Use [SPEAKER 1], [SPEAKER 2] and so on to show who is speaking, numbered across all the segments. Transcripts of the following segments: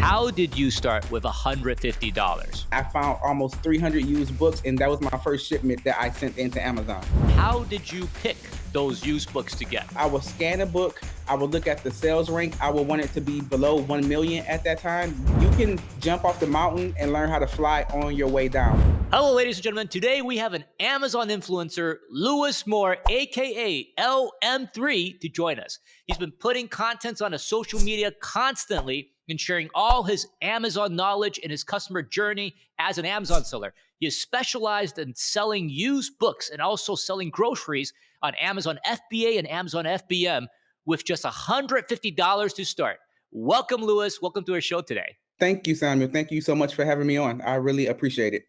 [SPEAKER 1] How did you start with $150?
[SPEAKER 2] I found almost 300 used books, and that was my first shipment that I sent into Amazon.
[SPEAKER 1] How did you pick those used books to get?
[SPEAKER 2] I would scan a book. I would look at the sales rank. I would want it to be below 1 million at that time. You can jump off the mountain and learn how to fly on your way down.
[SPEAKER 1] Hello, ladies and gentlemen. Today we have an Amazon influencer, Lewis Moore, aka LM3, to join us. He's been putting contents on his social media constantly and sharing all his Amazon knowledge and his customer journey as an Amazon seller. He is specialized in selling used books and also selling groceries on Amazon FBA and Amazon FBM with just $150 to start. Welcome, Lewis. Welcome to our show today.
[SPEAKER 2] Thank you, Samuel. Thank you so much for having me on. I really appreciate it.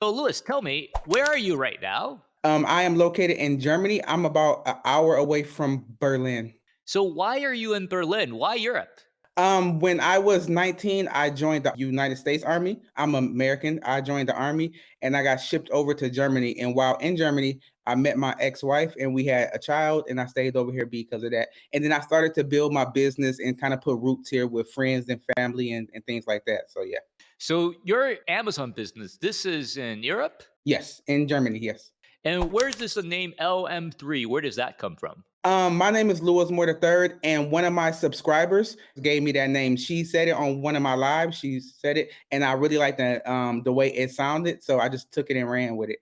[SPEAKER 1] So, Lewis, tell me, where are you right now?
[SPEAKER 2] I am located in Germany. I'm about an hour away from Berlin.
[SPEAKER 1] So, why are you in Berlin? Why Europe?
[SPEAKER 2] When I was 19, I joined the United States Army. I'm American. I joined the Army and I got shipped over to Germany. And while in Germany, I met my ex-wife and we had a child, and I stayed over here because of that. And then I started to build my business and kind of put roots here with friends and family and things like that. So yeah.
[SPEAKER 1] So, your Amazon business, this is in Europe?
[SPEAKER 2] Yes, in Germany, yes.
[SPEAKER 1] And where's this the name LM3? Where does that come from?
[SPEAKER 2] My name is Lewis Moore III, and one of my subscribers gave me that name. She said it on one of my lives. She said it, and I really liked the way it sounded, so I just took it and ran with it.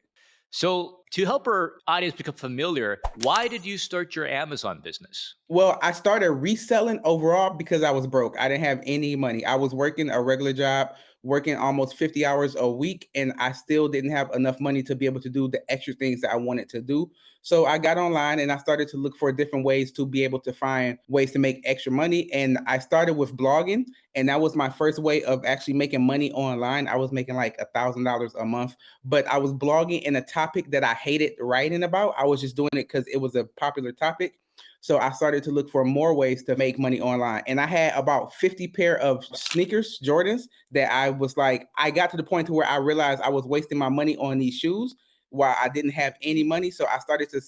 [SPEAKER 1] So, to help our audience become familiar, why did you start your Amazon business?
[SPEAKER 2] Well, I started reselling overall because I was broke. I didn't have any money. I was working a regular job, working almost 50 hours a week, and I still didn't have enough money to be able to do the extra things that I wanted to do. So I got online and I started to look for different ways to be able to find ways to make extra money. And I started with blogging, and that was my first way of actually making money online. I was making like $1,000 a month, but I was blogging in a topic that I hated writing about. I was just doing it because it was a popular topic. So I started to look for more ways to make money online. And I had about 50 pair of sneakers, Jordans, that I was like, I got to the point to where I realized I was wasting my money on these shoes while I didn't have any money. So I started to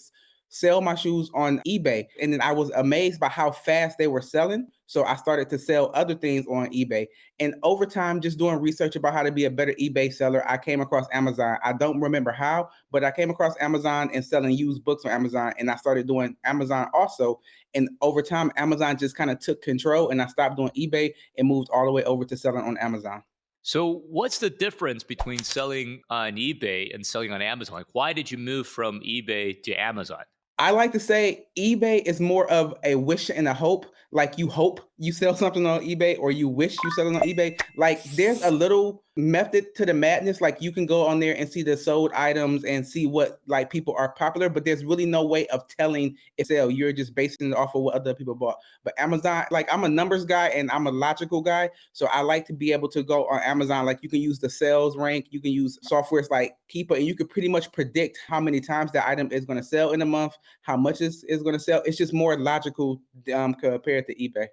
[SPEAKER 2] sell my shoes on eBay. And then I was amazed by how fast they were selling. So I started to sell other things on eBay. And over time, just doing research about how to be a better eBay seller, I came across Amazon. I don't remember how, but I came across Amazon and selling used books on Amazon. And I started doing Amazon also. And over time, Amazon just kind of took control, and I stopped doing eBay and moved all the way over to selling on Amazon.
[SPEAKER 1] So, what's the difference between selling on eBay and selling on Amazon? Like, why did you move from eBay to Amazon?
[SPEAKER 2] I like to say eBay is more of a wish and a hope. Like you hope you sell something on eBay, or you wish you sell it on eBay. Like there's a little method to the madness. Like you can go on there and see the sold items and see what like people are popular, but there's really no way of telling if sell. You're just basing it off of what other people bought. But Amazon, like I'm a numbers guy and I'm a logical guy. So I like to be able to go on Amazon. Like you can use the sales rank, you can use softwares like Keeper, and you could pretty much predict how many times the item is going to sell in a month, how much is going to sell. It's just more logical compared to eBay.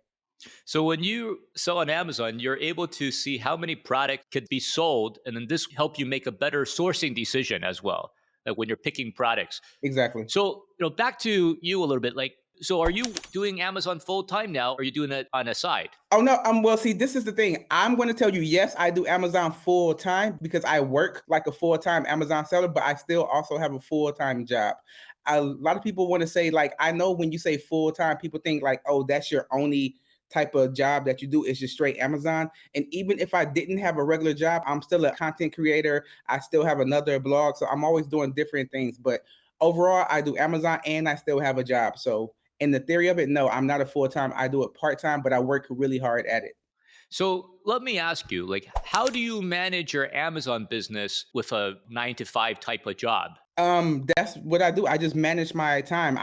[SPEAKER 1] So, when you sell on Amazon, you're able to see how many product could be sold, and then this help you make a better sourcing decision as well, like when you're picking products.
[SPEAKER 2] Exactly.
[SPEAKER 1] So, back to you a little bit. Like, so are you doing Amazon full time now? Or are you doing it on a side?
[SPEAKER 2] Oh no, well, see, this is the thing. I'm going to tell you, yes, I do Amazon full time because I work like a full-time Amazon seller, but I still also have a full-time job. A lot of people want to say, like, I know when you say full-time, people think like, oh, that's your only type of job that you do is just straight Amazon. And even if I didn't have a regular job, I'm still a content creator. I still have another blog. So I'm always doing different things. But overall, I do Amazon and I still have a job. So in the theory of it, no, I'm not a full-time. I do it part-time, but I work really hard at it.
[SPEAKER 1] So let me ask you, like, how do you manage your Amazon business with a 9 to 5 type of job?
[SPEAKER 2] That's what I do. I just manage my time.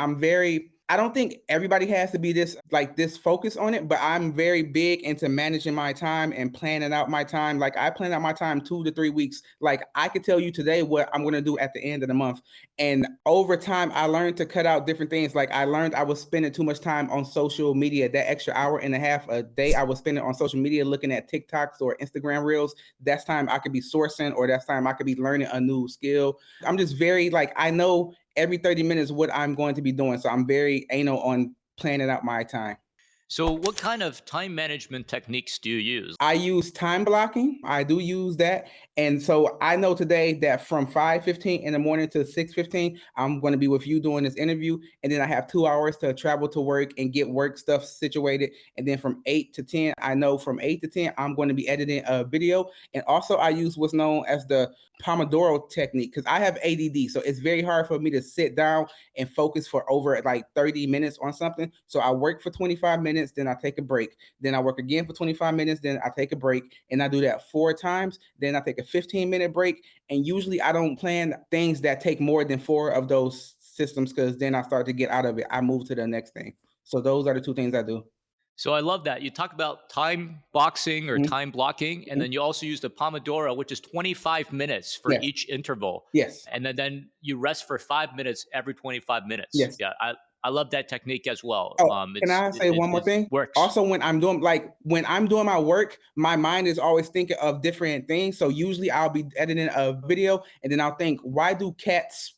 [SPEAKER 2] I don't think everybody has to be this focus on it, but I'm very big into managing my time and planning out my time. Like I plan out my time 2 to 3 weeks. Like I could tell you today what I'm going to do at the end of the month. And over time, I learned to cut out different things. Like I learned I was spending too much time on social media. That extra hour and a half a day I was spending on social media looking at TikToks or Instagram reels. That's time I could be sourcing, or that's time I could be learning a new skill. I'm just very like, I know every 30 minutes what I'm going to be doing. So I'm very anal on planning out my time.
[SPEAKER 1] So, what kind of time management techniques do you use?
[SPEAKER 2] I use time blocking. I do use that. And so I know today that from 5:15 in the morning to 6:15, I'm going to be with you doing this interview. And then I have 2 hours to travel to work and get work stuff situated. And then from 8 to 10, I know from 8 to 10, I'm going to be editing a video. And also I use what's known as the Pomodoro technique because I have ADD. So it's very hard for me to sit down and focus for over like 30 minutes on something. So I work for 25 minutes, then I take a break. Then I work again for 25 minutes, then I take a break. And I do that 4 times. Then I take a 15-minute break. And usually I don't plan things that take more than 4 of those systems because then I start to get out of it. I move to the next thing. So those are the 2 things I do.
[SPEAKER 1] So, I love that. You talk about time boxing or
[SPEAKER 2] Mhm,
[SPEAKER 1] time blocking, and
[SPEAKER 2] mhm.
[SPEAKER 1] then you also use the Pomodoro, which is 25 minutes for
[SPEAKER 2] Yes,
[SPEAKER 1] each interval.
[SPEAKER 2] yes,
[SPEAKER 1] And then you rest for 5 minutes every 25 minutes.
[SPEAKER 2] yes.
[SPEAKER 1] Yeah, I love that technique as well.
[SPEAKER 2] Oh, can I say one more
[SPEAKER 1] It
[SPEAKER 2] thing?
[SPEAKER 1] works.
[SPEAKER 2] Also, when I'm doing my work, my mind is always thinking of different things. So usually I'll be editing a video and then I'll think, why do cats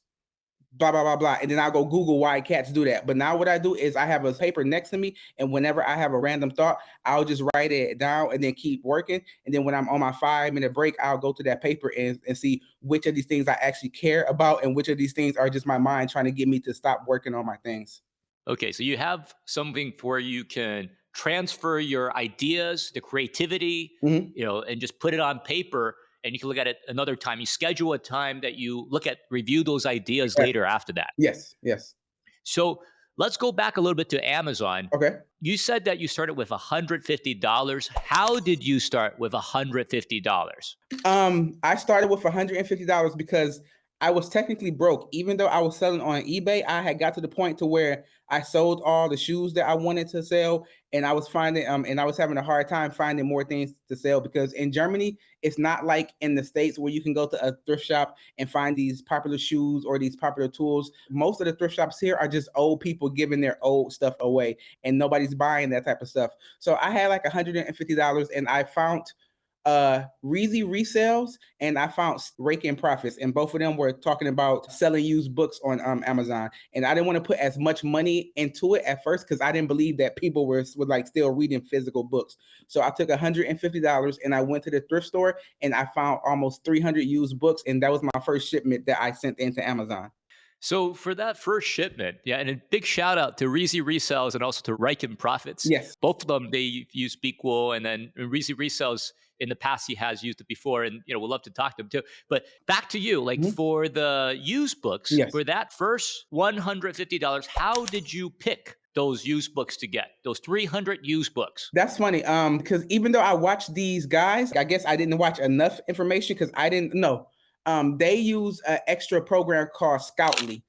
[SPEAKER 2] blah blah blah blah, and then I'll go Google why cats do that. But now what I do is I have a paper next to me, and whenever I have a random thought, I'll just write it down and then keep working. And then when I'm on my 5 minute break, I'll go to that paper and see which of these things I actually care about and which of these things are just my mind trying to get me to stop working on my things.
[SPEAKER 1] Okay, so you have something where you can transfer your ideas, the creativity,
[SPEAKER 2] Mhm.
[SPEAKER 1] and just put it on paper, and you can look at it another time. You schedule a time that you review those ideas
[SPEAKER 2] Yes,
[SPEAKER 1] later after that.
[SPEAKER 2] yes, yes.
[SPEAKER 1] So let's go back a little bit to Amazon.
[SPEAKER 2] Okay.
[SPEAKER 1] You said that you started with $150. How did you start with $150?
[SPEAKER 2] I started with $150 because I was technically broke. Even though I was selling on eBay, I had got to the point to where I sold all the shoes that I wanted to sell, and I was having a hard time finding more things to sell because in Germany, it's not like in the States where you can go to a thrift shop and find these popular shoes or these popular tools. Most of the thrift shops here are just old people giving their old stuff away, and nobody's buying that type of stuff. So I had like $150 and I found Reezy resales and I found Rake Profits, and both of them were talking about selling used books on Amazon. And I didn't want to put as much money into it at first because I didn't believe that people were like still reading physical books. So I took $150 and I went to the thrift store and I found almost 300 used books, and that was my first shipment that I sent into Amazon.
[SPEAKER 1] So for that first shipment, yeah, and a big shout out to Reezy Resells and also to Riken Profits.
[SPEAKER 2] Yes.
[SPEAKER 1] Both of them they use BQool, and then Reezy Resells in the past he has used it before, and we'll love to talk to him too. But back to you, like
[SPEAKER 2] Mhm.
[SPEAKER 1] for the used books,
[SPEAKER 2] Yes.
[SPEAKER 1] for that first $150, how did you pick those used books to get those 300 used books?
[SPEAKER 2] That's funny. Because even though I watched these guys, I guess I didn't watch enough information because I didn't know. They use an extra program called Scoutly.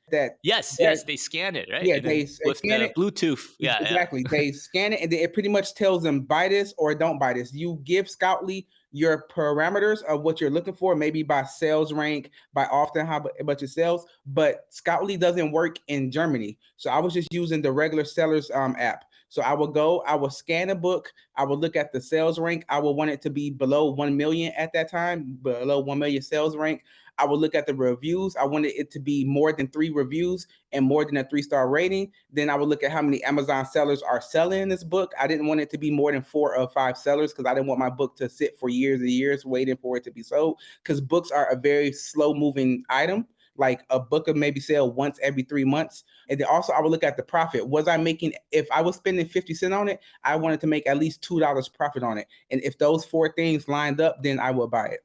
[SPEAKER 1] Yes,
[SPEAKER 2] That
[SPEAKER 1] yes, they scan it right,
[SPEAKER 2] yeah,
[SPEAKER 1] and then
[SPEAKER 2] they
[SPEAKER 1] with
[SPEAKER 2] scan
[SPEAKER 1] the
[SPEAKER 2] it.
[SPEAKER 1] Bluetooth, yeah, yeah.
[SPEAKER 2] Exactly. They scan it and then it pretty much tells them buy this or don't buy this. You give Scoutly your parameters of what you're looking for, maybe by sales rank, by often how much it sells. But Scoutly doesn't work in Germany. So I was just using the regular sellers app. So I will scan a book, I will look at the sales rank. I will want it to be below 1 million at that time, below 1 million sales rank. I will look at the reviews. I wanted it to be more than 3 reviews and more than a 3-star rating. Then I would look at how many Amazon sellers are selling this book. I didn't want it to be more than 4 or 5 sellers because I didn't want my book to sit for years and years waiting for it to be sold. Because books are a very slow moving item. Like a book of maybe sell once every 3 months. And then also I would look at the profit. Was I making, if I was spending 50 cents on it, I wanted to make at least $2 profit on it. And if those 4 things lined up, then I would buy it.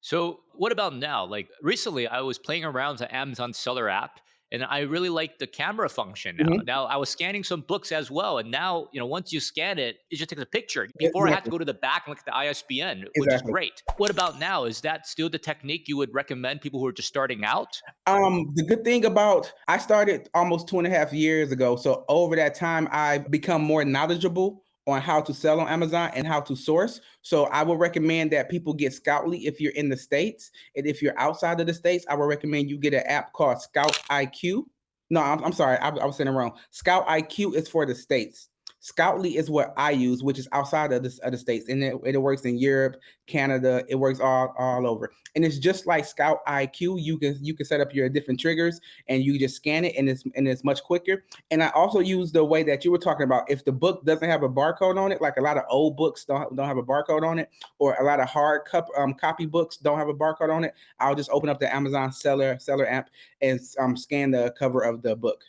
[SPEAKER 1] So, what about now? Like recently, I was playing around the Amazon Seller app, and I really like the camera function now.
[SPEAKER 2] Mhm.
[SPEAKER 1] Now, I was scanning some books as well, and now once you scan it, it just takes a picture. Before, I had to
[SPEAKER 2] Exactly.
[SPEAKER 1] go to the back and look at the ISBN, which is
[SPEAKER 2] Exactly.
[SPEAKER 1] great. What about now? Is that still the technique you would recommend people who are just starting out?
[SPEAKER 2] The good thing about I started almost 2.5 years ago. So over that time, I've become more knowledgeable on how to sell on Amazon and how to source. So I would recommend that people get Scoutly if you're in the States. And if you're outside of the States, I would recommend you get an app called Scout IQ. No, I'm sorry, I was saying it wrong. Scout IQ is for the States. Scoutly is what I use, which is outside of the states, and it works in Europe, Canada. It works all over, and it's just like Scout IQ. You can set up your different triggers, and you just scan it, and it's much quicker. And I also use the way that you were talking about. If the book doesn't have a barcode on it, like a lot of old books don't have a barcode on it, or a lot of copy books don't have a barcode on it, I'll just open up the Amazon seller app and scan the cover of the book.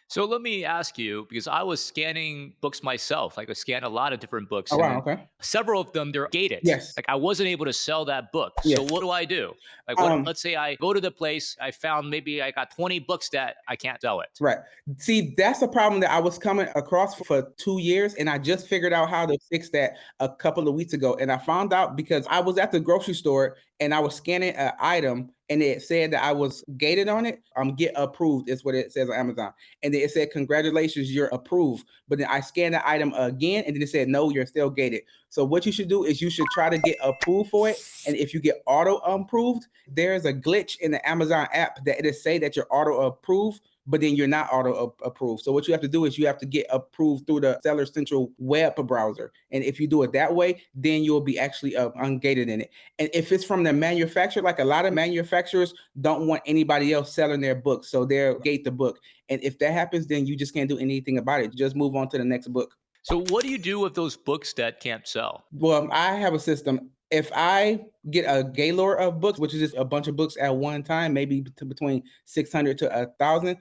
[SPEAKER 1] So let me ask you, because I was scanning books myself. Like I scanned a lot of different books,
[SPEAKER 2] Oh
[SPEAKER 1] and
[SPEAKER 2] wow,
[SPEAKER 1] then
[SPEAKER 2] okay.
[SPEAKER 1] several of them they're gated.
[SPEAKER 2] Yes,
[SPEAKER 1] Like I wasn't able to sell that book. So
[SPEAKER 2] yes.
[SPEAKER 1] what do I do? Like what?
[SPEAKER 2] Um,
[SPEAKER 1] Let's say I go to the place, I found maybe I got 20 books that I can't sell it.
[SPEAKER 2] Right. See, that's a problem that I was coming across for 2 years, and I just figured out how to fix that a couple of weeks ago. And I found out because I was at the grocery store and I was scanning an item, and it said that I was gated on it. Get approved is what it says on Amazon, and then it said congratulations, you're approved. But then I scanned the item again, and then it said no, you're still gated. So what you should do is you should try to get approved for it, and if you get auto approved, there's a glitch in the Amazon app that it say that you're auto approved, but then you're not auto approved. So what you have to do is you have to get approved through the Seller Central web browser. And if you do it that way, then you'll be actually ungated in it. And if it's from the manufacturer, like a lot of manufacturers don't want anybody else selling their books, so they'll gate the book. And if that happens, then you just can't do anything about it. Just move on to the next book.
[SPEAKER 1] So what do you do with those books that can't sell?
[SPEAKER 2] Well, I have a system. If I get a Gaylord of books, which is just a bunch of books at one time, maybe between 600 to 1,000,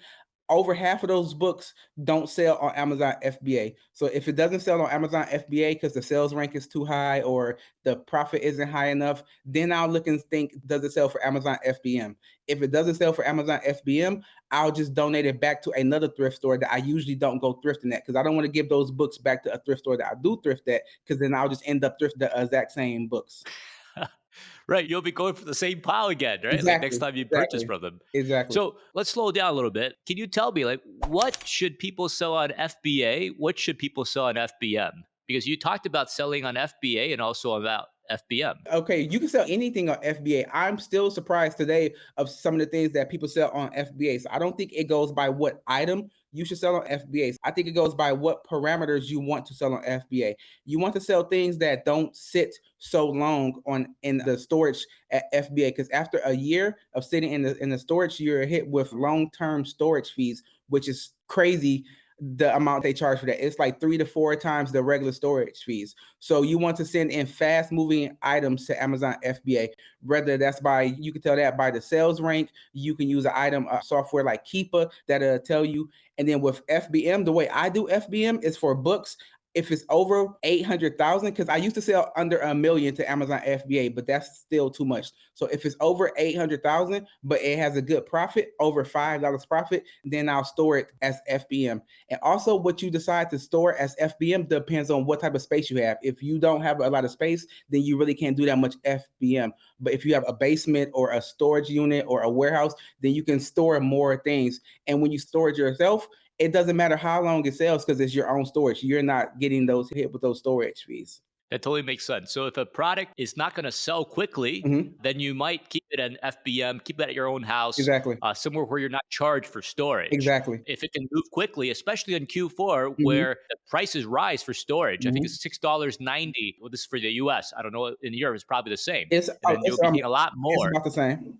[SPEAKER 2] over half of those books don't sell on Amazon FBA. So if it doesn't sell on Amazon FBA because the sales rank is too high or the profit isn't high enough, then I'll look and think, does it sell for Amazon FBM? If it doesn't sell for Amazon FBM, I'll just donate it back to another thrift store that I usually don't go thrifting at because I don't want to give those books back to a thrift store that I do thrift at because then I'll just end up thrifting the exact same books.
[SPEAKER 1] Right, you'll be going for the same pile again, right? Like next
[SPEAKER 2] Exactly.
[SPEAKER 1] time you purchase
[SPEAKER 2] Exactly.
[SPEAKER 1] from them.
[SPEAKER 2] Exactly.
[SPEAKER 1] So let's slow down a little bit. Can you tell me, like, what should people sell on FBA? What should people sell on FBM? Because you talked about selling on FBA and also about FBM.
[SPEAKER 2] Okay, you can sell anything on FBA. I'm still surprised today of some of the things that people sell on FBA. So I don't think it goes by what item you should sell on FBA. I think it goes by what parameters you want to sell on FBA. You want to sell things that don't sit so long on in the storage at FBA because after a year of sitting in the storage, you're hit with long-term storage fees, which is crazy the amount they charge for that. It's like 3 to 4 times the regular storage fees. So you want to send in fast moving items to Amazon FBA, whether that's by, you can tell that by the sales rank. You can use an item software like Keepa that'll tell you. And then with FBM, the way I do FBM is for books. If it's over 800,000, because I used to sell under 1 million to Amazon FBA, but that's still too much. So if it's over 800,000, but it has a good profit, over $5 profit, then I'll store it as FBM. And also, what you decide to store as FBM depends on what type of space you have. If you don't have a lot of space, then you really can't do that much FBM. But if you have a basement or a storage unit or a warehouse, then you can store more things. And when you store it yourself, it doesn't matter how long it sells because it's your own storage. You're not getting those hit with those storage fees.
[SPEAKER 1] That totally makes sense. So if a product is not going to sell quickly,
[SPEAKER 2] Mhm.
[SPEAKER 1] then you might keep it in FBM, keep it at your own house,
[SPEAKER 2] Exactly.
[SPEAKER 1] somewhere where you're not charged for storage.
[SPEAKER 2] Exactly.
[SPEAKER 1] If it can move quickly, especially in Q4,
[SPEAKER 2] Mhm.
[SPEAKER 1] where the prices rise for storage, I think
[SPEAKER 2] Mhm.
[SPEAKER 1] it's $6.90. Well, this is for the US. I don't know. In Europe, it's probably the same.
[SPEAKER 2] It's
[SPEAKER 1] And then you'll be getting a lot
[SPEAKER 2] it's
[SPEAKER 1] more.
[SPEAKER 2] about the same.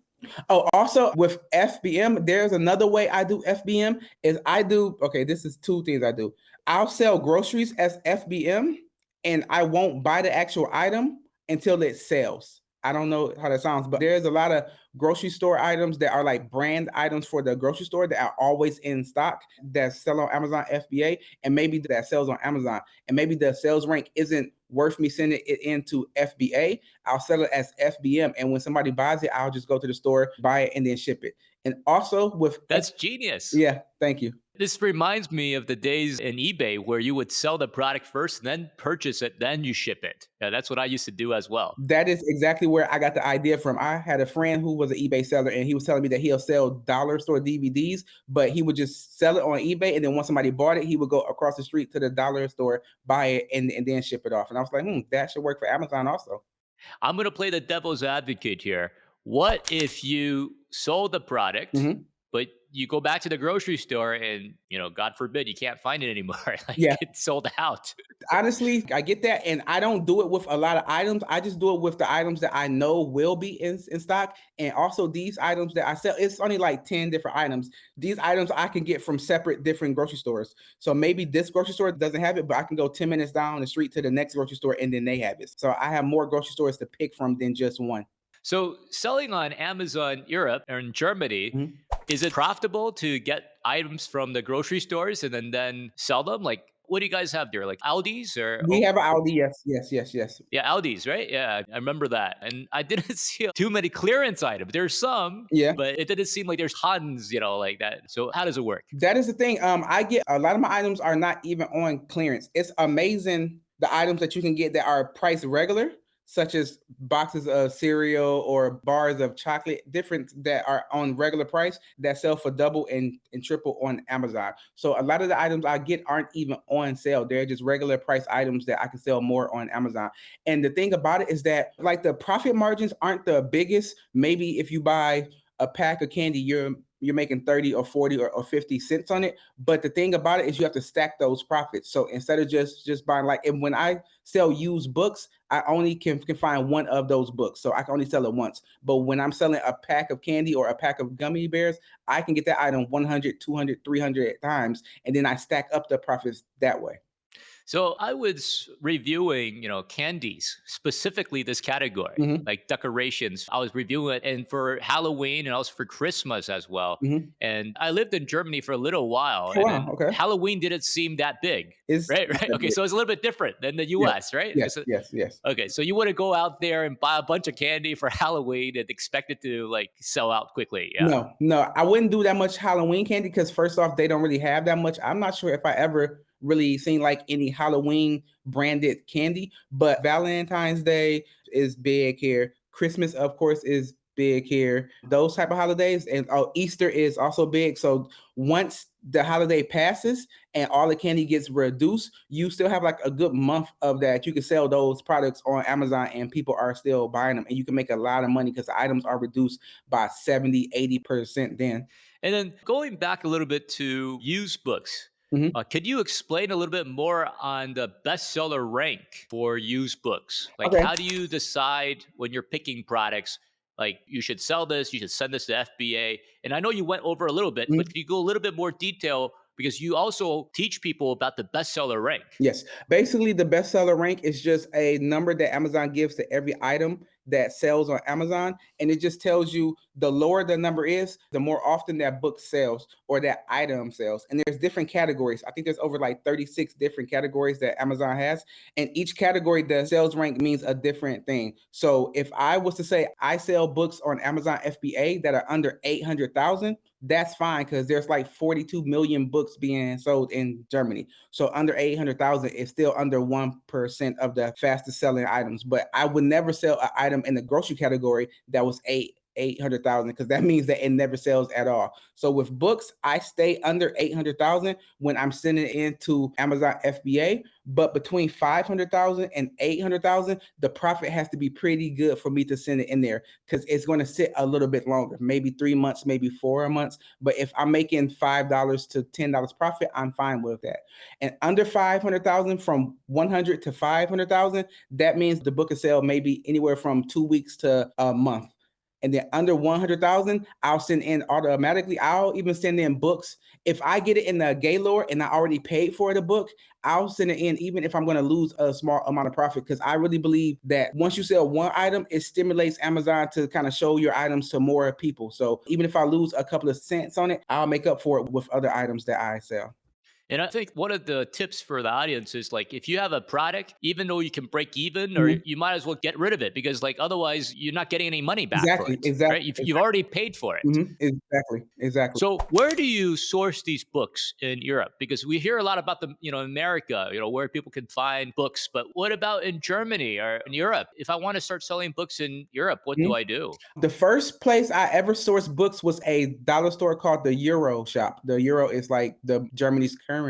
[SPEAKER 2] Oh, also with FBM, there's another way I do FBM is I do okay, this is two things I do. I'll sell groceries as FBM and I won't buy the actual item until it sells. I don't know how that sounds, but there's a lot of grocery store items that are like brand items for the grocery store that are always in stock that sell on Amazon FBA and maybe that sells on Amazon and maybe the sales rank isn't worth me sending it into FBA. I'll sell it as FBM. And when somebody buys it, I'll just go to the store, buy it, and then ship it. And also with
[SPEAKER 1] That's genius.
[SPEAKER 2] yeah, thank you.
[SPEAKER 1] This reminds me of the days in eBay where you would sell the product first, and then purchase it, then you ship it. Yeah, that's what I used to do as well.
[SPEAKER 2] That is exactly where I got the idea from. I had a friend who was an eBay seller, and he was telling me that he'll sell dollar store DVDs, but he would just sell it on eBay, and then once somebody bought it, he would go across the street to the dollar store, buy it, and then ship it off. And I was like, that should work for Amazon also.
[SPEAKER 1] I'm going to play the devil's advocate here. What if you sold the product,
[SPEAKER 2] Mhm.
[SPEAKER 1] But you go back to the grocery store and, God forbid, you can't find it anymore. Like
[SPEAKER 2] Yeah.
[SPEAKER 1] it's sold out.
[SPEAKER 2] Honestly, I get that, and I don't do it with a lot of items. I just do it with the items that I know will be in stock, and also these items that I sell. It's only like 10 different items. These items I can get from separate different grocery stores. So maybe this grocery store doesn't have it, but I can go 10 minutes down the street to the next grocery store and then they have it. So I have more grocery stores to pick from than just one.
[SPEAKER 1] So selling on Amazon Europe or in Germany,
[SPEAKER 2] Mhm.
[SPEAKER 1] is it profitable to get items from the grocery stores and then sell them? Like, what do you guys have there? Like Aldi's or
[SPEAKER 2] We have an Aldi. Yes, yes, yes, yes.
[SPEAKER 1] yeah, Aldi's, right? Yeah, I remember that. And I didn't see too many clearance items. There's some,
[SPEAKER 2] Yeah.
[SPEAKER 1] but it didn't seem like there's tons, like that. So how does it work?
[SPEAKER 2] That is the thing. I get a lot of my items are not even on clearance. It's amazing the items that you can get that are priced regular, such as boxes of cereal or bars of chocolate, different that are on regular price that sell for double and triple on Amazon. So a lot of the items I get aren't even on sale. They're just regular price items that I can sell more on Amazon. And the thing about it is that like the profit margins aren't the biggest. Maybe if you buy a pack of candy, you're making 30 or 40 or 50 cents on it. But the thing about it is you have to stack those profits. So instead of just buying like, and when I sell used books, I only can find one of those books. So I can only sell it once. But when I'm selling a pack of candy or a pack of gummy bears, I can get that item 100, 200, 300 times. And then I stack up the profits that way.
[SPEAKER 1] So I was reviewing, candies, specifically this category,
[SPEAKER 2] Hmm.
[SPEAKER 1] like decorations. I was reviewing it and for Halloween and also for Christmas as well.
[SPEAKER 2] Hmm.
[SPEAKER 1] And I lived in Germany for a little while,
[SPEAKER 2] Oh,
[SPEAKER 1] and
[SPEAKER 2] wow.
[SPEAKER 1] then
[SPEAKER 2] Okay.
[SPEAKER 1] Halloween didn't seem that big. Right,
[SPEAKER 2] It's
[SPEAKER 1] right.
[SPEAKER 2] a
[SPEAKER 1] Okay,
[SPEAKER 2] bit-
[SPEAKER 1] so it's a little bit different than the
[SPEAKER 2] yes,
[SPEAKER 1] US, right?
[SPEAKER 2] yes, yes, yes.
[SPEAKER 1] Okay, so you wouldn't go out there and buy a bunch of candy for Halloween and expect it to like sell out quickly. Yeah.
[SPEAKER 2] No, no, I wouldn't do that much Halloween candy because first off, they don't really have that much. I'm not sure if I ever really seen like any Halloween branded candy, but Valentine's Day is big here. Christmas, of course, is big here. Those type of holidays, and oh, Easter is also big. So once the holiday passes and all the candy gets reduced, you still have like a good month of that. You can sell those products on Amazon and people are still buying them, and you can make a lot of money because the items are reduced by 70, 80% then.
[SPEAKER 1] And then going back a little bit to used books,
[SPEAKER 2] Mhm.
[SPEAKER 1] could you explain a little bit more on the bestseller rank for used books? Like,
[SPEAKER 2] Okay.
[SPEAKER 1] how do you decide when you're picking products? Like, you should sell this, you should send this to FBA. And I know you went over a little bit, but
[SPEAKER 2] Mhm.
[SPEAKER 1] could you go a little bit more detail because you also teach people about the bestseller rank?
[SPEAKER 2] Yes. Basically, the bestseller rank is just a number that Amazon gives to every item that sells on Amazon. And it just tells you the lower the number is, the more often that book sells or that item sells. And there's different categories. I think there's over like 36 different categories that Amazon has. And each category, the sales rank means a different thing. So if I was to say I sell books on Amazon FBA that are under 800,000, that's fine because there's like 42 million books being sold in Germany. So under 800,000 is still under 1% of the fastest selling items. But I would never sell an item in the grocery category that was 800,000 because that means that it never sells at all. So with books, I stay under 800,000 when I'm sending it into Amazon FBA, but between 500,000 and 800,000, the profit has to be pretty good for me to send it in there because it's going to sit a little bit longer, maybe 3 months, maybe 4 months. But if I'm making $5 to $10 profit, I'm fine with that. And under 500,000, from 100 to 500,000, that means the book will sell maybe anywhere from 2 weeks to a month. And then under 100,000, I'll send in automatically. I'll even send in books. If I get it in the Gaylord and I already paid for the book, I'll send it in even if I'm going to lose a small amount of profit because I really believe that once you sell one item, it stimulates Amazon to kind of show your items to more people. So even if I lose a couple of cents on it, I'll make up for it with other items that I sell.
[SPEAKER 1] And I think one of the tips for the audience is like if you have a product, even though you can break even, or
[SPEAKER 2] Mhm.
[SPEAKER 1] you might as well get rid of it because like otherwise you're not getting any money back for
[SPEAKER 2] Exactly,
[SPEAKER 1] it, right?
[SPEAKER 2] exactly,
[SPEAKER 1] You've
[SPEAKER 2] exactly.
[SPEAKER 1] already paid for it.
[SPEAKER 2] Mhm, exactly, exactly.
[SPEAKER 1] So where do you source these books in Europe? Because we hear a lot about the, America, where people can find books, but what about in Germany or in Europe? If I want to start selling books in Europe, what do
[SPEAKER 2] Mhm.
[SPEAKER 1] I do?
[SPEAKER 2] The first place I ever sourced books was a dollar store called the Euro Shop. The euro is like the Germany's currency.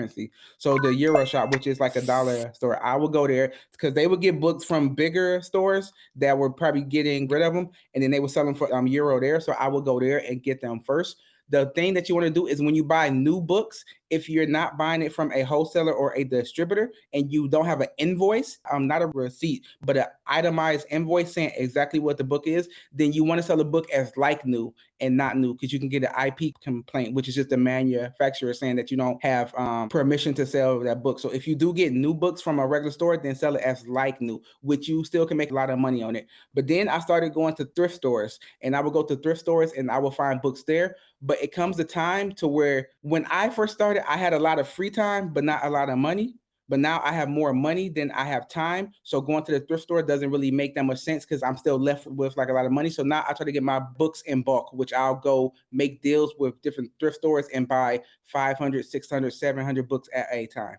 [SPEAKER 2] So the Euro Shop, which is like a dollar store, I would go there because they would get books from bigger stores that were probably getting rid of them, and then they would sell them for euro there. So I would go there and get them first. The thing that you want to do is when you buy new books, if you're not buying it from a wholesaler or a distributor and you don't have an invoice, not a receipt, but an itemized invoice saying exactly what the book is, then you want to sell the book as like new and not new, because you can get an IP complaint, which is just the manufacturer saying that you don't have permission to sell that book. So if you do get new books from a regular store, then sell it as like new, which you still can make a lot of money on it. But then I started going to thrift stores, and I would go to thrift stores and I would find books there. But it comes a time to where when I first started, I had a lot of free time, but not a lot of money. But now I have more money than I have time. So going to the thrift store doesn't really make that much sense because I'm still left with like a lot of money. So now I try to get my books in bulk, which I'll go make deals with different thrift stores and buy 500, 600, 700 books at a time.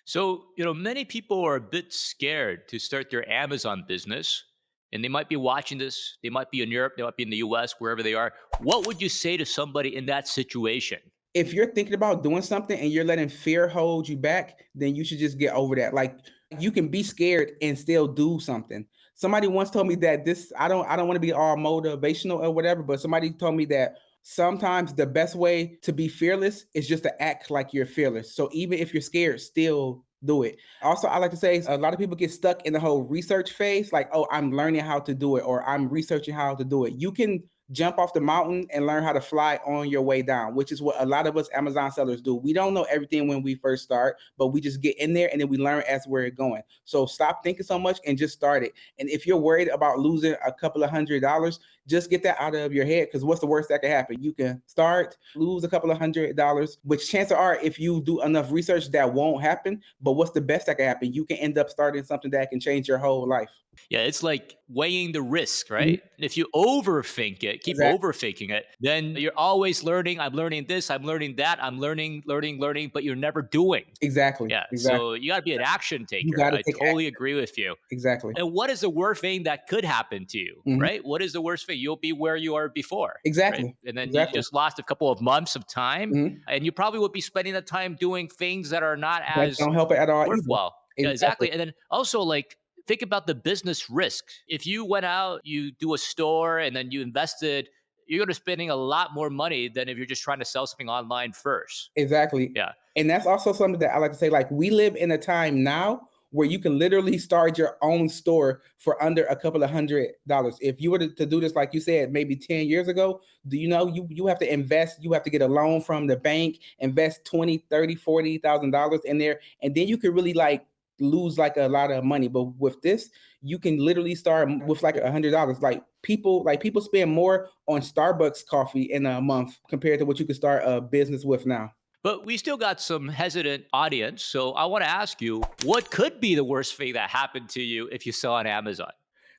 [SPEAKER 1] So, many people are a bit scared to start their Amazon business, and they might be watching this. They might be in Europe, they might be in the US, wherever they are. What would you say to somebody in that situation?
[SPEAKER 2] If you're thinking about doing something and you're letting fear hold you back, then you should just get over that. Like, you can be scared and still do something. Somebody once told me that this I don't want to be all motivational or whatever, but somebody told me that sometimes the best way to be fearless is just to act like you're fearless. So even if you're scared, still do it. Also, I like to say a lot of people get stuck in the whole research phase, like, oh, I'm learning how to do it or I'm researching how to do it. You can jump off the mountain and learn how to fly on your way down, which is what a lot of us Amazon sellers do. We don't know everything when we first start, but we just get in there and then we learn as we're going. So stop thinking so much and just start it. And if you're worried about losing a couple of $100, just get that out of your head, because what's the worst that can happen? You can start, lose a couple of $100, which chances are, if you do enough research, that won't happen. But what's the best that can happen? You can end up starting something that can change your whole life.
[SPEAKER 1] Yeah, it's like weighing the risk,
[SPEAKER 2] Mhm.
[SPEAKER 1] right? If you overthink it, keep
[SPEAKER 2] Exactly.
[SPEAKER 1] overthinking it, then you're always learning. I'm learning this, I'm learning that, I'm learning, learning, learning, but you're never doing.
[SPEAKER 2] Exactly.
[SPEAKER 1] Yeah.
[SPEAKER 2] Exactly.
[SPEAKER 1] So you got to be an action
[SPEAKER 2] You
[SPEAKER 1] taker.
[SPEAKER 2] got to
[SPEAKER 1] I
[SPEAKER 2] take
[SPEAKER 1] totally
[SPEAKER 2] action.
[SPEAKER 1] agree with you.
[SPEAKER 2] Exactly.
[SPEAKER 1] And what is the worst thing that could happen to you,
[SPEAKER 2] Mhm.
[SPEAKER 1] right? What is the worst thing? You'll be where you are before, right?
[SPEAKER 2] Exactly.
[SPEAKER 1] And then you
[SPEAKER 2] Exactly.
[SPEAKER 1] just lost a couple of months of time,
[SPEAKER 2] Mhm.
[SPEAKER 1] and you probably would be spending the time doing things that are not
[SPEAKER 2] That
[SPEAKER 1] as
[SPEAKER 2] don't help it at all either.
[SPEAKER 1] worthwhile. Yeah,
[SPEAKER 2] Exactly.
[SPEAKER 1] exactly. And then also, like, think about the business risk. If you went out, you do a store, and then you invested, you're going to spending a lot more money than if you're just trying to sell something online first.
[SPEAKER 2] Exactly.
[SPEAKER 1] Yeah.
[SPEAKER 2] And that's also something that I like to say, like, we live in a time now where you can literally start your own store for under a couple of $100. If you were to do this, like you said, maybe 10 years ago, do you know you have to invest, you have to get a loan from the bank, invest 20, 30, $40,000 in there, and then you could really like lose like a lot of money. But with this, you can literally start with like $100. Like people spend more on Starbucks coffee in a month compared to what you could start a business with now.
[SPEAKER 1] But we still got some hesitant audience. So I want to ask you, what could be the worst thing that happened to you if you sell on Amazon?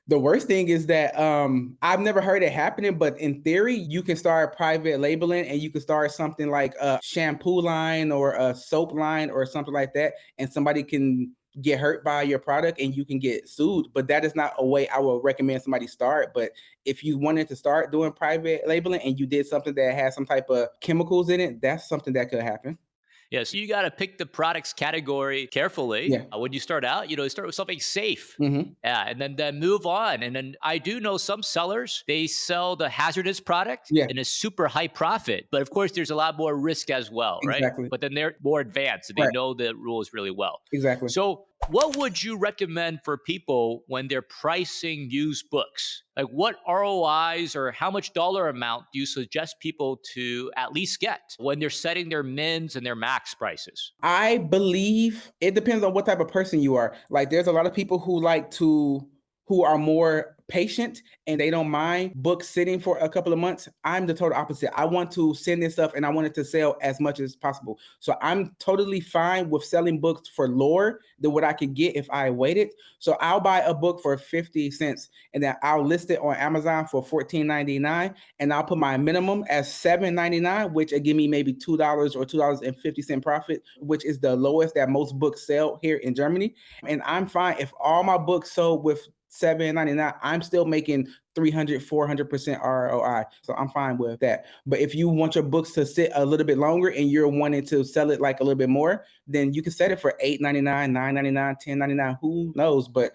[SPEAKER 2] The worst thing is that I've never heard it happening, but in theory, you can start private labeling and you can start something like a shampoo line or a soap line or something like that, and somebody can get hurt by your product and you can get sued. But that is not a way I would recommend somebody start. But if you wanted to start doing private labeling and you did something that has some type of chemicals in it, that's something that could happen.
[SPEAKER 1] Yeah, so you got to pick the products category carefully.
[SPEAKER 2] Yeah.
[SPEAKER 1] When you start out, start with something safe.
[SPEAKER 2] Hmm.
[SPEAKER 1] Yeah, and then move on. And then I do know some sellers, they sell the hazardous product
[SPEAKER 2] Yeah.
[SPEAKER 1] in a super high profit. But of course, there's a lot more risk as well, right?
[SPEAKER 2] Exactly.
[SPEAKER 1] But then they're more advanced and they
[SPEAKER 2] Right.
[SPEAKER 1] know the rules really well.
[SPEAKER 2] Exactly.
[SPEAKER 1] So, what would you recommend for people when they're pricing used books? Like, what ROIs or how much dollar amount do you suggest people to at least get when they're setting their mins and their max prices?
[SPEAKER 2] I believe it depends on what type of person you are. Like, there's a lot of people who are more patient and they don't mind books sitting for a couple of months. I'm the total opposite. I want to send this stuff and I want it to sell as much as possible. So I'm totally fine with selling books for lower than what I could get if I waited. So I'll buy a book for 50 cents and then I'll list it on Amazon for 14.99, and I'll put my minimum as 7.99, which will give me maybe $2 or $2.50 profit, which is the lowest that most books sell here in Germany. And I'm fine if all my books sold with 7.99, I'm still making 300, 400% ROI. So I'm fine with that. But if you want your books to sit a little bit longer and you're wanting to sell it like a little bit more, then you can set it for 8.99, 9.99, 10.99, who knows? But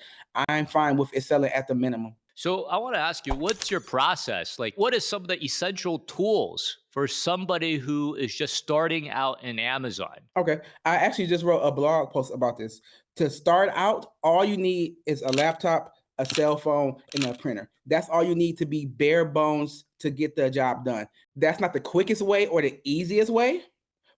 [SPEAKER 2] I'm fine with it selling at the minimum.
[SPEAKER 1] So I want to ask you, what's your process? Like, what is some of the essential tools for somebody who is just starting out in Amazon?
[SPEAKER 2] Okay. I actually just wrote a blog post about this. To start out, all you need is a laptop, a cell phone, and a printer. That's all you need to be bare bones to get the job done. That's not the quickest way or the easiest way,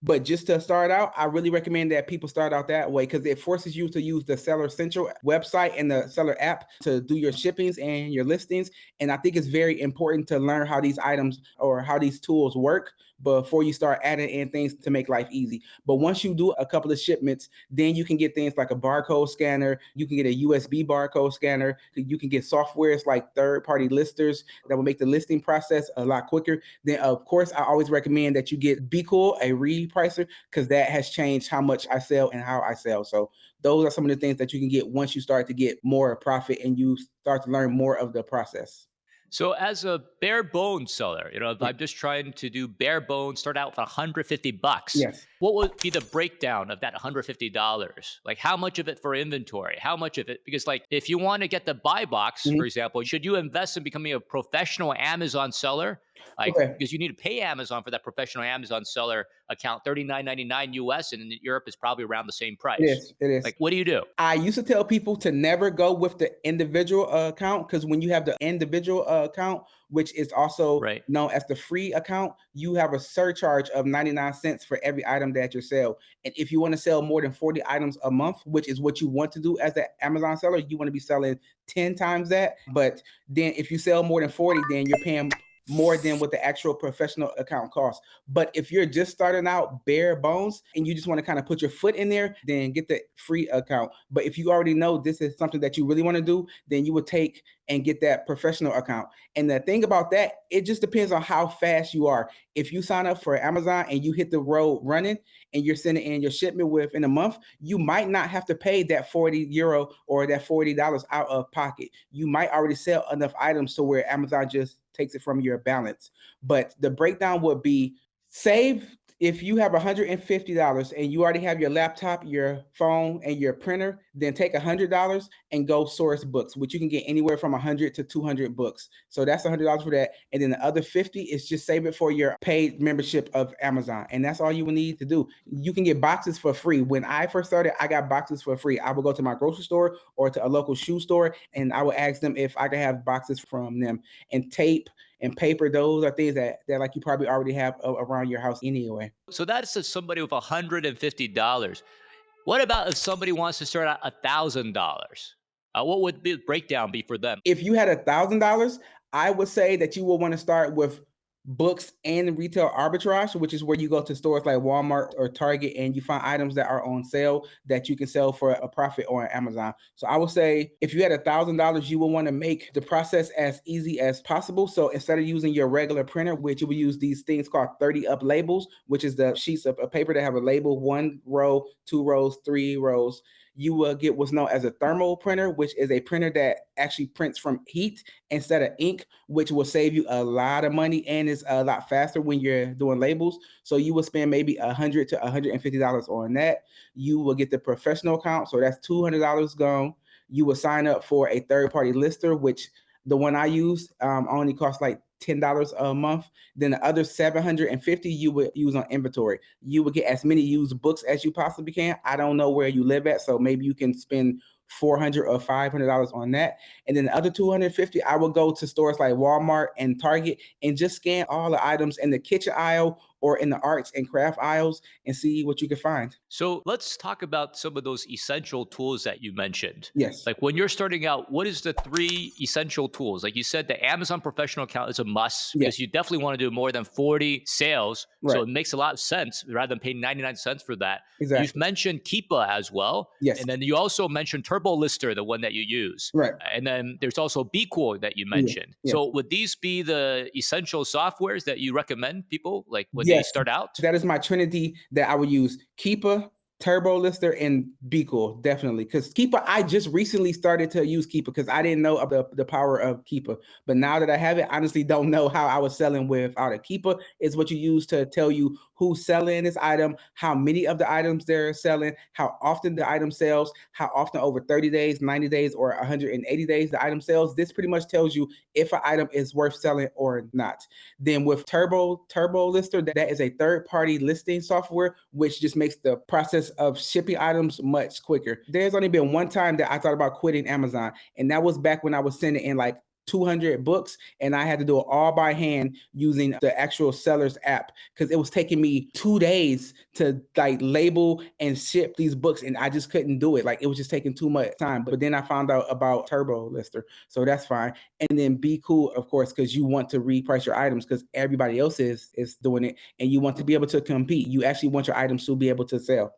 [SPEAKER 2] but just to start out, I really recommend that people start out that way because it forces you to use the Seller Central website and the Seller app to do your shippings and your listings. And I think it's very important to learn how these items or how these tools work before you start adding in things to make life easy. But once you do a couple of shipments, then you can get things like a barcode scanner, you can get a USB barcode scanner, you can get softwares like third-party listers that will make the listing process a lot quicker. Then of course, I always recommend that you get BQool, a repricer, because that has changed how much I sell and how I sell. So those are some of the things that you can get once you start to get more profit and you start to learn more of the process.
[SPEAKER 1] So as a bare bones seller, if
[SPEAKER 2] Yeah.
[SPEAKER 1] I'm just trying to do bare bones, start out with 150 bucks,
[SPEAKER 2] Yes.
[SPEAKER 1] what would be the breakdown of that $150? Like how much of it for inventory? How much of it? Because like if you want to get the buy box, for
[SPEAKER 2] Mhm.
[SPEAKER 1] example, should you invest in becoming a professional Amazon seller? Like
[SPEAKER 2] Okay.
[SPEAKER 1] because you need to pay Amazon for that professional Amazon seller account, 39.99 US, and in Europe is probably around the same
[SPEAKER 2] It
[SPEAKER 1] price.
[SPEAKER 2] is. It is.
[SPEAKER 1] Like what do you do?
[SPEAKER 2] I used to tell people to never go with the individual account because when you have the individual account, which is also
[SPEAKER 1] Right.
[SPEAKER 2] known as the free account, you have a surcharge of 99 cents for every item that you sell. And if you want to sell more than 40 items a month, which is what you want to do as an Amazon seller, you want to be selling 10 times that. But then if you sell more than 40, then you're paying more than what the actual professional account costs. But if you're just starting out bare bones and you just want to kind of put your foot in there, then get the free account. But if you already know this is something that you really want to do, then you would take and get that professional account. And the thing about that, it just depends on how fast you are. If you sign up for Amazon and you hit the road running and you're sending in your shipment within a month, you might not have to pay that 40 euro or that $40 out of pocket. You might already sell enough items to where Amazon just takes it from your balance. But the breakdown would be save if you have $150 and you already have your laptop, your phone, and your printer, then take $100 and go source books, which you can get anywhere from 100 to 200 books. So that's $100 for that. And then the other 50 is just save it for your paid membership of Amazon. And that's all you will need to do. You can get boxes for free. When I first started, I got boxes for free. I would go to my grocery store or to a local shoe store and I would ask them if I could have boxes from them. And tape and paper, those are things that like you probably already have around your house anyway.
[SPEAKER 1] So that's as somebody with $150. What about if somebody wants to start at $1,000? What would the breakdown be for them?
[SPEAKER 2] If you had $1,000, I would say that you will want to start with books and retail arbitrage, which is where you go to stores like Walmart or Target and you find items that are on sale that you can sell for a profit on Amazon. So I would say if you had $1,000, you will want to make the process as easy as possible. So instead of using your regular printer, which you will use these things called 30 up labels, which is the sheets of paper that have a label, 1 row, 2 rows, 3 rows. You will get what's known as a thermal printer, which is a printer that actually prints from heat instead of ink, which will save you a lot of money and is a lot faster when you're doing labels. So you will spend maybe $100 to $150 on that. You will get the professional account, so that's $200 gone. You will sign up for a third-party lister, which the one I use only costs like $10 a month. Then the other 750 you would use on inventory. You would get as many used books as you possibly can. I don't know where you live at, so maybe you can spend $400 or $500 on that. And then the other 250, I will go to stores like Walmart and Target and just scan all the items in the kitchen aisle or in the arts and craft aisles and see what you can find.
[SPEAKER 1] So let's talk about some of those essential tools that you mentioned.
[SPEAKER 2] Yes.
[SPEAKER 1] Like when you're starting out, what is the three essential tools? Like you said, the Amazon professional account is a must
[SPEAKER 2] Yes.
[SPEAKER 1] because you definitely want to do more than 40 sales. So
[SPEAKER 2] Right.
[SPEAKER 1] it makes a lot of sense rather than paying 99 cents for that. You've
[SPEAKER 2] Exactly.
[SPEAKER 1] mentioned Keepa as well.
[SPEAKER 2] Yes.
[SPEAKER 1] And then you also mentioned Turbo Lister, the one that you use.
[SPEAKER 2] Right.
[SPEAKER 1] And then there's also BQool that you
[SPEAKER 2] Yeah.
[SPEAKER 1] mentioned.
[SPEAKER 2] Yeah.
[SPEAKER 1] So would these be the essential softwares that you recommend people like when they
[SPEAKER 2] Yes.
[SPEAKER 1] start out?
[SPEAKER 2] That is my trinity that I would use. Keepa, Turbo Lister, and BQool, definitely. Because Keepa, I just recently started to use Keepa because I didn't know of the power of Keepa. But now that I have it, I honestly don't know how I was selling without it. Keepa is what you use to tell you who's selling this item, how many of the items they're selling, how often the item sells, how often over 30 days, 90 days, or 180 days the item sells. This pretty much tells you if an item is worth selling or not. Then with Turbo Lister, that is a third-party listing software, which just makes the process of shipping items much quicker. There's only been one time that I thought about quitting Amazon, and that was back when I was sending in like 200 books and I had to do it all by hand using the actual seller's app because it was taking me 2 days to like label and ship these books and I just couldn't do it. Like it was just taking too much time. But then I found out about Turbo Lister. So that's fine. And then BQool, of course, because you want to reprice your items because everybody else is doing it and you want to be able to compete. You actually want your items to be able to sell.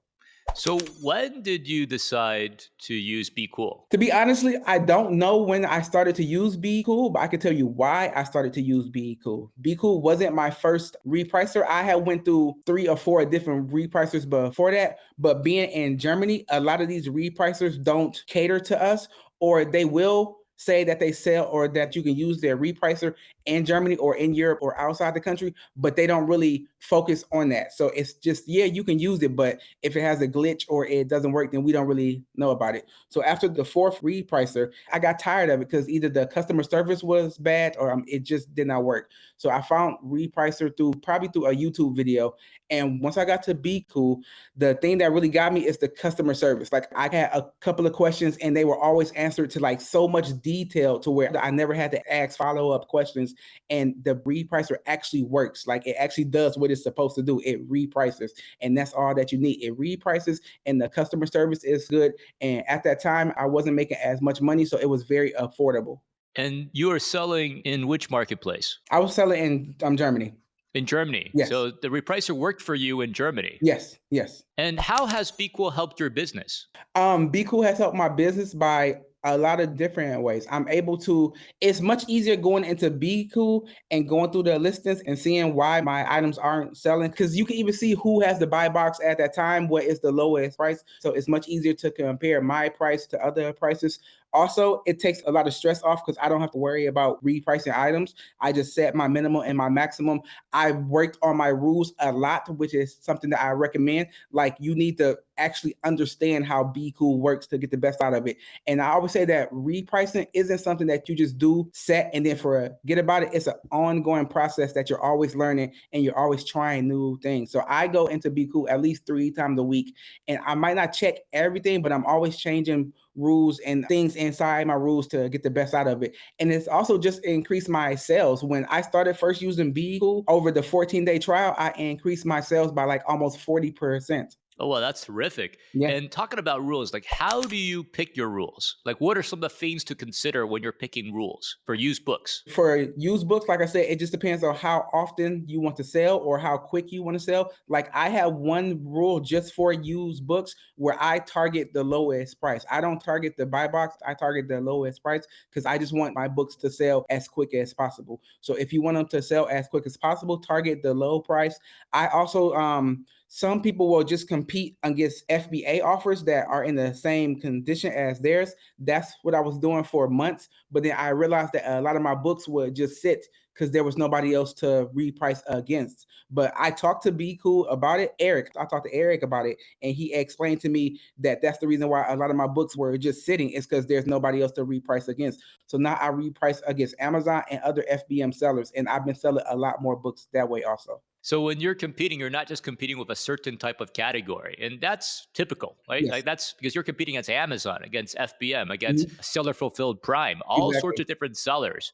[SPEAKER 1] So when did you decide to use Be Cool?
[SPEAKER 2] To be honestly, I don't know when I started to use BQool, but I can tell you why I started to use BQool. BQool wasn't my first repricer. I had went through 3 or 4 different repricers before that, but being in Germany, a lot of these repricers don't cater to us, or they will say that they sell or that you can use their repricer in Germany or in Europe or outside the country, but they don't really focus on that. So it's just, yeah, you can use it, but if it has a glitch or it doesn't work, then we don't really know about it. So after the 4th repricer, I got tired of it because either the customer service was bad or it just did not work. So I found repricer probably through a YouTube video. And once I got to Be Cool, the thing that really got me is the customer service. Like I had a couple of questions and they were always answered to like so much detail to where I never had to ask follow-up questions. And the repricer actually works. Like it actually does what it's supposed to do. It reprices. And that's all that you need. It reprices and the customer service is good. And at that time, I wasn't making as much money. So it was very affordable.
[SPEAKER 1] And you are selling in which marketplace?
[SPEAKER 2] I was selling in Germany.
[SPEAKER 1] In Germany.
[SPEAKER 2] Yes.
[SPEAKER 1] So the repricer worked for you in Germany.
[SPEAKER 2] Yes. Yes.
[SPEAKER 1] And how has Be Cool helped your business?
[SPEAKER 2] BQool has helped my business by a lot of different ways. I'm able to, it's much easier going into BQool and going through the listings and seeing why my items aren't selling. Because you can even see who has the buy box at that time, what is the lowest price. So it's much easier to compare my price to other prices. Also, it takes a lot of stress off because I don't have to worry about repricing items. I just set my minimum and my maximum. I worked on my rules a lot, which is something that I recommend. Like you need to actually understand how BQool works to get the best out of it. And I always say that repricing isn't something that you just do, set, and then forget about it. It's an ongoing process that you're always learning and you're always trying new things. So I go into BQool at least 3 times a week, and I might not check everything, but I'm always changing rules and things inside my rules to get the best out of it. And it's also just increased my sales. When I started first using BQool over the 14-day trial, I increased my sales by like almost 40%.
[SPEAKER 1] Oh, well, that's terrific.
[SPEAKER 2] Yeah.
[SPEAKER 1] And talking about rules, like how do you pick your rules? Like what are some of the things to consider when you're picking rules for used books?
[SPEAKER 2] For used books, like I said, it just depends on how often you want to sell or how quick you want to sell. Like I have one rule just for used books where I target the lowest price. I don't target the buy box. I target the lowest price because I just want my books to sell as quick as possible. So if you want them to sell as quick as possible, target the low price. I also some people will just compete against FBA offers that are in the same condition as theirs. That's what I was doing for months. But then I realized that a lot of my books would just sit because there was nobody else to reprice against. But I talked to BQool about it. I talked to Eric about it, and he explained to me that that's the reason why a lot of my books were just sitting is because there's nobody else to reprice against. So now I reprice against Amazon and other FBM sellers, and I've been selling a lot more books that way also.
[SPEAKER 1] So when you're competing, you're not just competing with a certain type of category. And that's typical, right?
[SPEAKER 2] Yes.
[SPEAKER 1] Like that's because you're competing against Amazon, against FBM, against
[SPEAKER 2] Mhm.
[SPEAKER 1] seller fulfilled prime, all sorts
[SPEAKER 2] Exactly.
[SPEAKER 1] of different sellers.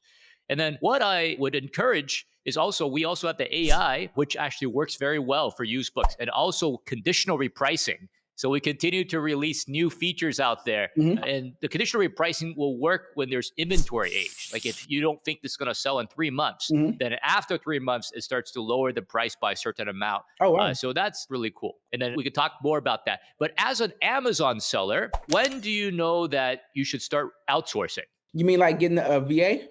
[SPEAKER 1] And then what I would encourage is also we also have the AI, which actually works very well for used books, and also conditional repricing. So we continue to release new features out there.
[SPEAKER 2] Mhm.
[SPEAKER 1] And the conditional repricing will work when there's inventory age. Like if you don't think this is going to sell in 3 months,
[SPEAKER 2] Mhm.
[SPEAKER 1] then after 3 months, it starts to lower the price by a certain amount.
[SPEAKER 2] Oh, wow.
[SPEAKER 1] So that's really cool. And then we could talk more about that. But as an Amazon seller, when do you know that you should start outsourcing?
[SPEAKER 2] You mean like getting a VA?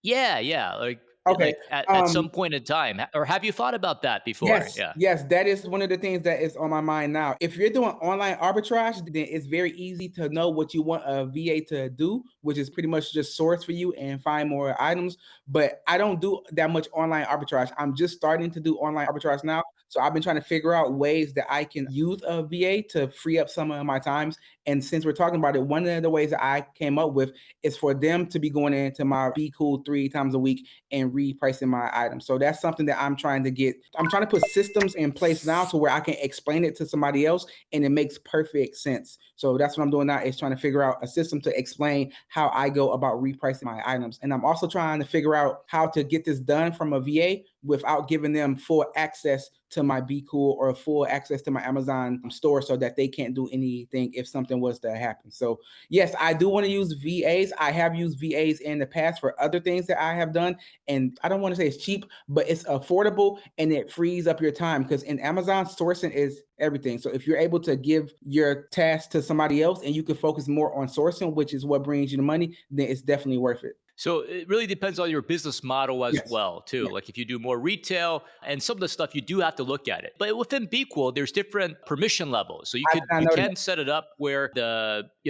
[SPEAKER 1] Yeah, yeah.
[SPEAKER 2] Okay.
[SPEAKER 1] At some point in time. Or have you thought about that before?
[SPEAKER 2] Yes,
[SPEAKER 1] Yeah.
[SPEAKER 2] yes, that is one of the things that is on my mind now. If you're doing online arbitrage, then it's very easy to know what you want a VA to do, which is pretty much just source for you and find more items. But I don't do that much online arbitrage. I'm just starting to do online arbitrage now. So I've been trying to figure out ways that I can use a VA to free up some of my times. And since we're talking about it, one of the ways that I came up with is for them to be going into my BQool 3 times a week and repricing my items. So that's something that I'm trying to get. I'm trying to put systems in place now to where I can explain it to somebody else and it makes perfect sense. So that's what I'm doing now, is trying to figure out a system to explain how I go about repricing my items. And I'm also trying to figure out how to get this done from a VA without giving them full access to my BQool or full access to my Amazon store, so that they can't do anything if something was to happen. So yes, I do want to use VAs. I have used VAs in the past for other things that I have done. And I don't want to say it's cheap, but it's affordable and it frees up your time, because in Amazon, sourcing is everything. So if you're able to give your task to somebody else and you can focus more on sourcing, which is what brings you the money, then it's definitely worth it.
[SPEAKER 1] So it really depends on your business model as
[SPEAKER 2] Yes.
[SPEAKER 1] well, too.
[SPEAKER 2] Yeah.
[SPEAKER 1] Like if you do more retail and some of the stuff, you do have to look at it. But within BQuote, there's different permission levels. So
[SPEAKER 2] I did not
[SPEAKER 1] you
[SPEAKER 2] know that.
[SPEAKER 1] can set it up where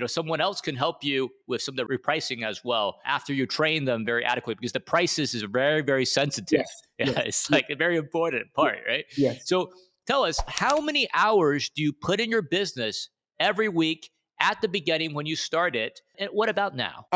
[SPEAKER 1] someone else can help you with some of the repricing as well after you train them very adequately, because the prices is very, very sensitive.
[SPEAKER 2] Yes.
[SPEAKER 1] Yeah,
[SPEAKER 2] Yes.
[SPEAKER 1] it's like a very important part, right?
[SPEAKER 2] Yes.
[SPEAKER 1] So tell us, how many hours do you put in your business every week at the beginning when you start it? And what about now?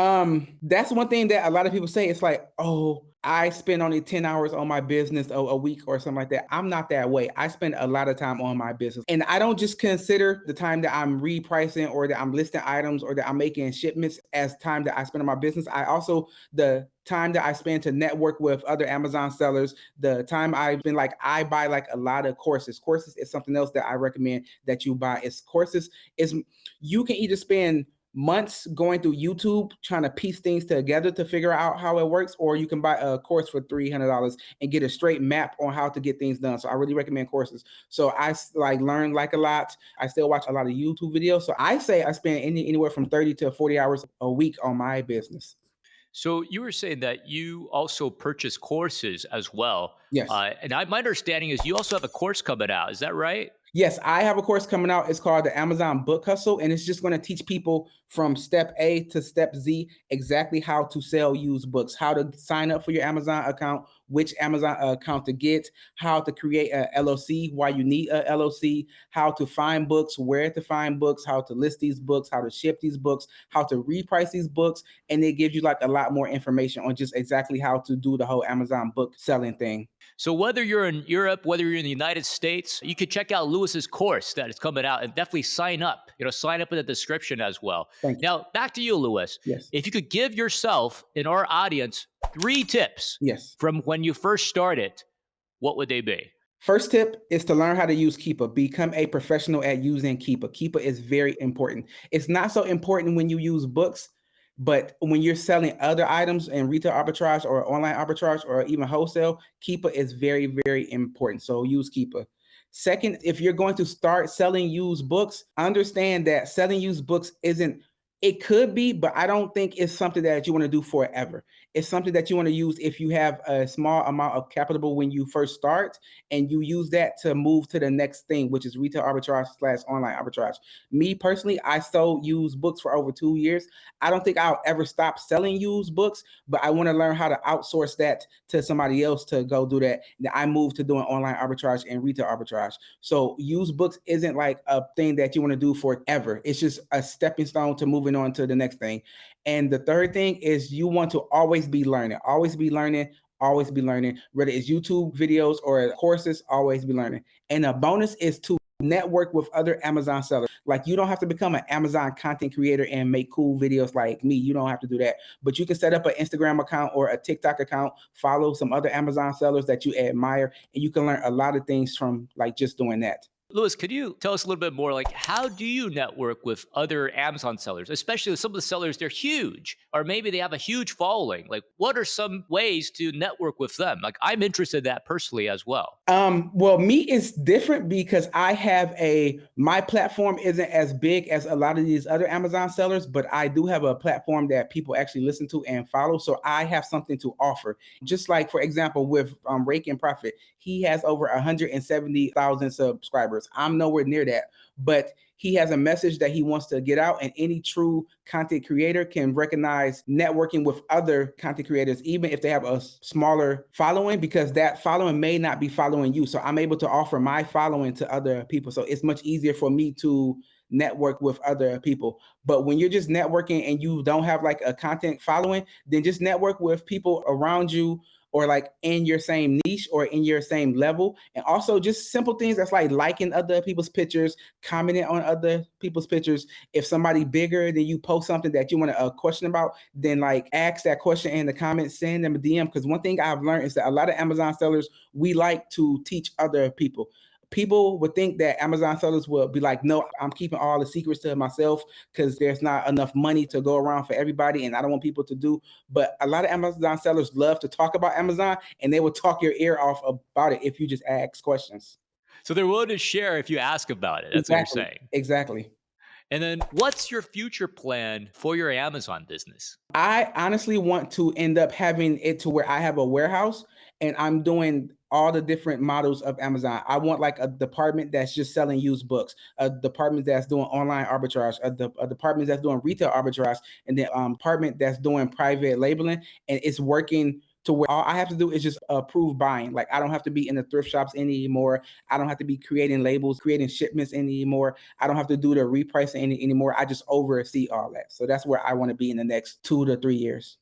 [SPEAKER 2] That's one thing that a lot of people say. It's like, oh, I spend only 10 hours on my business a week or something like that. I'm not that way. I spend a lot of time on my business. And I don't just consider the time that I'm repricing or that I'm listing items or that I'm making shipments as time that I spend on my business. I also, the time that I spend to network with other Amazon sellers, the time I've been like, I buy like a lot of courses. Courses is something else that I recommend that you buy. Is courses is you can either spend months going through YouTube trying to piece things together to figure out how it works, or you can buy a course for $300 and get a straight map on how to get things done. So I really recommend courses. So like learn like a lot. I still watch a lot of YouTube videos. So I say I spend anywhere from 30 to 40 hours a week on my business.
[SPEAKER 1] So you were saying that you also purchase courses as well.
[SPEAKER 2] Yes.
[SPEAKER 1] My understanding is you also have a course coming out. Is that right?
[SPEAKER 2] Yes, I have a course coming out. It's called the Amazon Book Hustle, and it's just going to teach people from step A to step Z exactly how to sell used books, how to sign up for your Amazon account, which Amazon account to get, how to create a LLC, why you need a LLC, how to find books, where to find books, how to list these books, how to ship these books, how to reprice these books, and it gives you like a lot more information on just exactly how to do the whole Amazon book selling thing.
[SPEAKER 1] So whether you're in Europe, whether you're in the United States, you could check out Lewis's course that is coming out and definitely sign up. Sign up in the description as well.
[SPEAKER 2] Thank you.
[SPEAKER 1] Now, back to you, Lewis.
[SPEAKER 2] Yes.
[SPEAKER 1] If you could give yourself and our audience 3 tips
[SPEAKER 2] Yes.
[SPEAKER 1] from when you first started, what would they be?
[SPEAKER 2] First tip is to learn how to use Keepa. Become a professional at using Keepa. Keepa is very important. It's not so important when you use books, but when you're selling other items in retail arbitrage or online arbitrage or even wholesale, Keepa is very, very important. So use Keepa. Second, if you're going to start selling used books, understand that selling used books isn't, it could be, but I don't think it's something that you want to do forever. It's something that you want to use if you have a small amount of capital when you first start, and you use that to move to the next thing, which is retail arbitrage / online arbitrage. Me personally, I sold used books for over 2 years. I don't think I'll ever stop selling used books, but I want to learn how to outsource that to somebody else to go do that. Then I moved to doing online arbitrage and retail arbitrage. So used books isn't like a thing that you want to do forever. It's just a stepping stone to moving on to the next thing. And the third thing is you want to always be learning, always be learning, always be learning, whether it's YouTube videos or courses, always be learning. And a bonus is to network with other Amazon sellers. Like, you don't have to become an Amazon content creator and make cool videos like me. You don't have to do that, but you can set up an Instagram account or a TikTok account, follow some other Amazon sellers that you admire, and you can learn a lot of things from like just doing that.
[SPEAKER 1] Lewis, could you tell us a little bit more? Like, how do you network with other Amazon sellers, especially some of the sellers, they're huge, or maybe they have a huge following? Like, what are some ways to network with them? Like, I'm interested in that personally as well.
[SPEAKER 2] Well, me is different because my platform isn't as big as a lot of these other Amazon sellers, but I do have a platform that people actually listen to and follow. So I have something to offer. Just like, for example, with Rake and Profit, he has over 170,000 subscribers. I'm nowhere near that, but he has a message that he wants to get out, and any true content creator can recognize networking with other content creators, even if they have a smaller following, because that following may not be following you. So I'm able to offer my following to other people. So it's much easier for me to network with other people. But when you're just networking and you don't have like a content following, then just network with people around you or like in your same niche or in your same level. And also just simple things that's like liking other people's pictures, commenting on other people's pictures. If somebody bigger than you post something that you want a question about, then like ask that question in the comments, send them a DM. Because one thing I've learned is that a lot of Amazon sellers, we like to teach other people. People would think that Amazon sellers will be like, no, I'm keeping all the secrets to myself because there's not enough money to go around for everybody and I don't want people to do. But a lot of Amazon sellers love to talk about Amazon and they will talk your ear off about it if you just ask questions.
[SPEAKER 1] So they're willing to share if you ask about it. That's what you're
[SPEAKER 2] Exactly.
[SPEAKER 1] saying.
[SPEAKER 2] Exactly.
[SPEAKER 1] And then what's your future plan for your Amazon business?
[SPEAKER 2] I honestly want to end up having it to where I have a warehouse and I'm doing all the different models of Amazon. I want like a department that's just selling used books, a department that's doing online arbitrage, a department that's doing retail arbitrage, and then department that's doing private labeling. And it's working to where all I have to do is just approve buying. Like I don't have to be in the thrift shops anymore. I don't have to be creating labels, creating shipments anymore. I don't have to do the repricing anymore. I just oversee all that. So that's where I want to be in the next 2 to 3 years.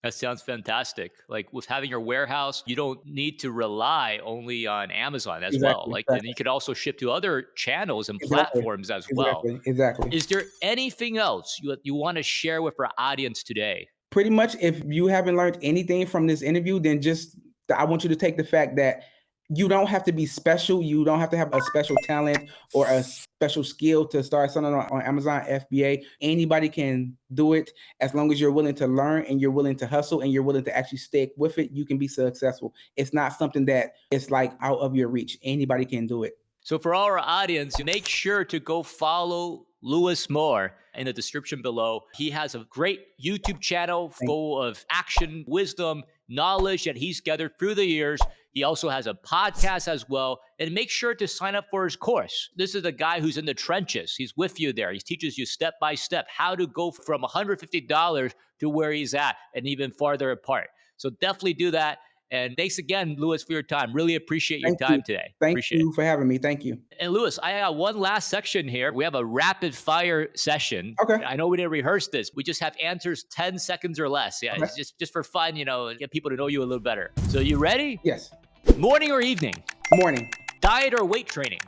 [SPEAKER 1] That sounds fantastic. Like with having your warehouse, you don't need to rely only on Amazon as well.
[SPEAKER 2] Exactly.
[SPEAKER 1] Like, and
[SPEAKER 2] Exactly.
[SPEAKER 1] you could also ship to other channels and
[SPEAKER 2] Exactly.
[SPEAKER 1] platforms as well.
[SPEAKER 2] Exactly. Exactly.
[SPEAKER 1] Is there anything else you want to share with our audience today?
[SPEAKER 2] Pretty much, if you haven't learned anything from this interview, then just I want you to take the fact that you don't have to be special. You don't have to have a special talent or a special skill to start something on Amazon FBA. Anybody can do it as long as you're willing to learn and you're willing to hustle and you're willing to actually stick with it. You can be successful. It's not something that is like out of your reach. Anybody can do it.
[SPEAKER 1] So for all our audience, make sure to go follow Louis Moore in the description below. He has a great YouTube channel full of action, wisdom, knowledge that he's gathered through the years. He also has a podcast as well. And make sure to sign up for his course. This is a guy who's in the trenches. He's with you there. He teaches you step by step how to go from $150 to where he's at and even farther apart. So definitely do that. And thanks again, Louis, for your time. Really appreciate your time today.
[SPEAKER 2] Thank
[SPEAKER 1] Appreciate it.
[SPEAKER 2] you for having me. Thank you.
[SPEAKER 1] And Louis, I got one last section here. We have a rapid fire session.
[SPEAKER 2] Okay.
[SPEAKER 1] I know we didn't rehearse this. We just have answers 10 seconds or less. Yeah,
[SPEAKER 2] Okay.
[SPEAKER 1] it's just for fun, get people to know you a little better. So you ready?
[SPEAKER 2] Yes.
[SPEAKER 1] Morning or evening?
[SPEAKER 2] Morning.
[SPEAKER 1] Diet or weight training?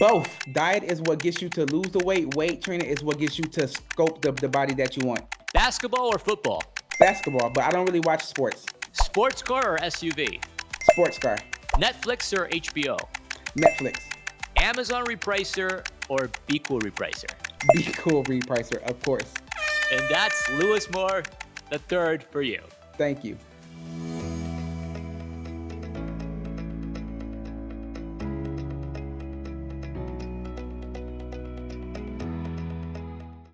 [SPEAKER 2] Both. Diet is what gets you to lose the weight. Weight training is what gets you to scope the body that you want.
[SPEAKER 1] Basketball or football?
[SPEAKER 2] Basketball, but I don't really watch sports.
[SPEAKER 1] Sports car or SUV?
[SPEAKER 2] Sports car.
[SPEAKER 1] Netflix or HBO?
[SPEAKER 2] Netflix.
[SPEAKER 1] Amazon repricer or BQool repricer?
[SPEAKER 2] BQool repricer, of course.
[SPEAKER 1] And that's Louis Moore, the third for you.
[SPEAKER 2] Thank you.